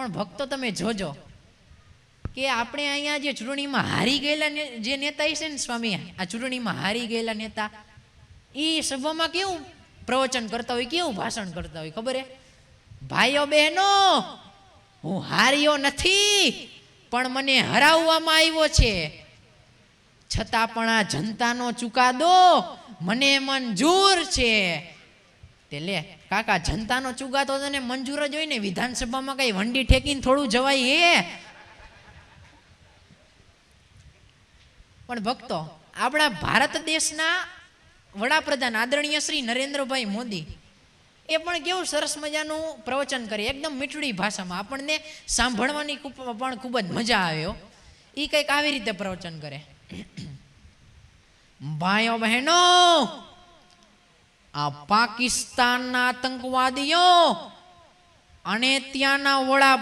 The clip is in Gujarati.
પણ ભક્તો તમે જોજો કે આપણે અહીંયા જે ચૂંટણીમાં હારી ગયેલા જે નેતા છે ને સ્વામી, આ ચૂંટણીમાં હારી ગયેલા નેતા એ સભામાં કેવું પ્રવચન કરતા હોય, કેવું ભાષણ કરતા હોય ખબર હે? ભાઈઓ બહેનો, હું હાર્યો નથી, પણ મને હરાવવામાં આવ્યો છે, છતાં પણ આ જનતાનો ચુકાદો મને મંજૂર છે. તે લે કાકા, જનતાનો ચુકાદો તને મંજૂર જ હોય ને, વિધાનસભામાં કઈ વંડી ઠેકીને થોડું જવાય હે? પણ ભક્તો, આપણા ભારત દેશના વડાપ્રધાન આદરણીય શ્રી નરેન્દ્રભાઈ મોદી એ પણ કેવું સરસ મજાનું પ્રવચન કરે, એકદમ મીઠડી ભાષામાં, આપણને સાંભળવાની પણ ખૂબ જ મજા આવ્યો. એ કંઈક આવી રીતે પ્રવચન કરે: ભાઈઓ બહેનો, આ પાકિસ્તાનના આતંકવાદીઓ અને ત્યાંના વડા